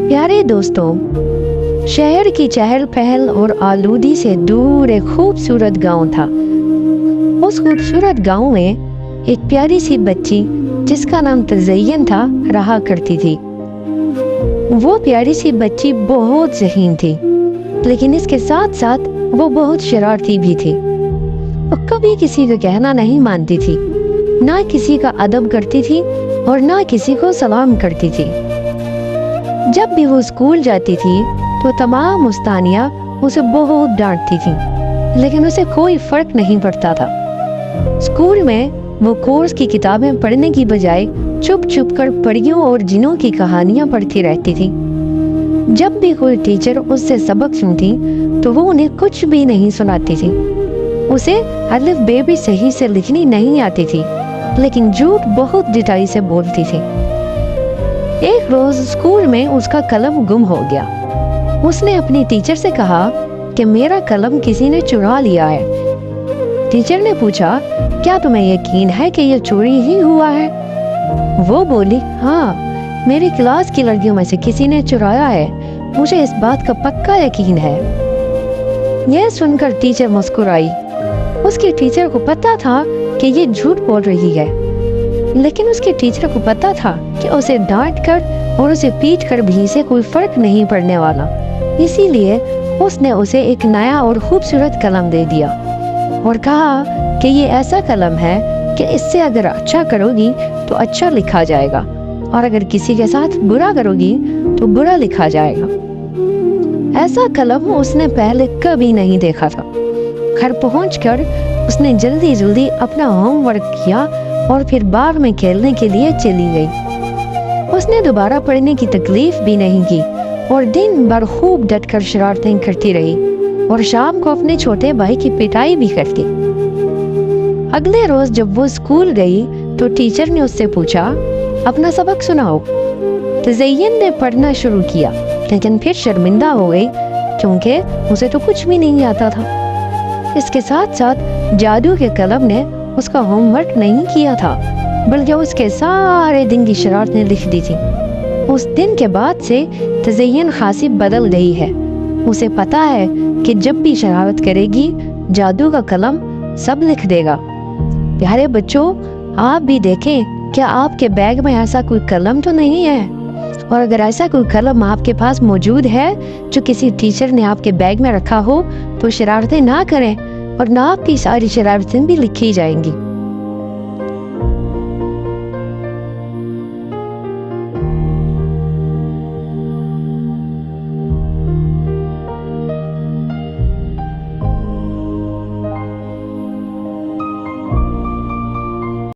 प्यारे दोस्तों, शहर की चहल पहल और आलूदी से दूर एक खूबसूरत गांव था। उस खूबसूरत गांव में एक प्यारी सी बच्ची जिसका नाम तज़य्यन था रहा करती थी। वो प्यारी सी बच्ची बहुत ज़हीन थी, लेकिन इसके साथ साथ वो बहुत शरारती भी थी। वो कभी किसी का कहना नहीं मानती थी, ना किसी का अदब करती थी और ना किसी को सलाम करती थी। जब भी वो स्कूल जाती थी तो तमाम उस्तानियाँ उसे बहुत डांटती थी, लेकिन उसे कोई फर्क नहीं पड़ता था। स्कूल में वो कोर्स की किताबें पढ़ने की बजाय चुप चुप कर परियों और जिनों की कहानियां पढ़ती रहती थी। जब भी कोई टीचर उससे सबक सुनती तो वो उन्हें कुछ भी नहीं सुनाती थी। उसे अलिफ बे भी सही से लिखनी नहीं आती थी, लेकिन झूठ बहुत डिटाई से बोलती थी। एक रोज स्कूल में उसका कलम गुम हो गया। उसने अपनी टीचर से कहा कि मेरा कलम किसी ने चुरा लिया है। टीचर ने पूछा, क्या तुम्हें यकीन है कि यह चोरी ही हुआ है? वो बोली, हाँ, मेरी क्लास की लड़कियों में से किसी ने चुराया है, मुझे इस बात का पक्का यकीन है। यह सुनकर टीचर मुस्कुराई। उसकी टीचर को पता था कि ये झूठ बोल रही है, लेकिन उसके टीचर को पता था कि उसे डांट कर और उसे पीट कर भी इसे कोई फर्क नहीं पड़ने वाला। इसीलिए उसने उसे एक नया और खूबसूरत कलम दे दिया और कहा कि ये ऐसा कलम है कि इससे अगर अच्छा करोगी तो अच्छा लिखा जाएगा, और अगर किसी के साथ बुरा करोगी तो बुरा लिखा जाएगा। ऐसा कलम उसने पहले कभी नहीं देखा था। घर पहुंचकर उसने जल्दी जल्दी अपना होमवर्क किया और फिर बाग में खेलने के लिए चली गई। उसने दोबारा पढ़ने की तकलीफ भी नहीं की और दिन भर खूब डटकर शरारतें करती रही और शाम को अपने छोटे भाई की पिटाई भी करती। अगले रोज जब वो स्कूल गई तो टीचर ने उससे पूछा, अपना सबक सुनाओ। तज़य्यन ने पढ़ना शुरू किया, लेकिन फिर शर्मिंदा हो गई क्योंकि उसे तो कुछ भी नहीं आता था। इसके साथ साथ जादू के कलम ने उसका होमवर्क नहीं किया था, बल्कि उसके सारे दिन की शरारतें लिख दी थी। उस दिन के बाद से तज़य्यन खासी बदल गई है। उसे पता है कि जब भी शरारत करेगी जादू का कलम सब लिख देगा। प्यारे बच्चों, आप भी देखें, क्या आपके बैग में ऐसा कोई कलम तो नहीं है? और अगर ऐसा कोई कलम आपके पास मौजूद है जो किसी टीचर ने आपके बैग में रखा हो तो शरारतें ना करें, और ना आपकी सारी शरारतें भी लिखी जाएंगी।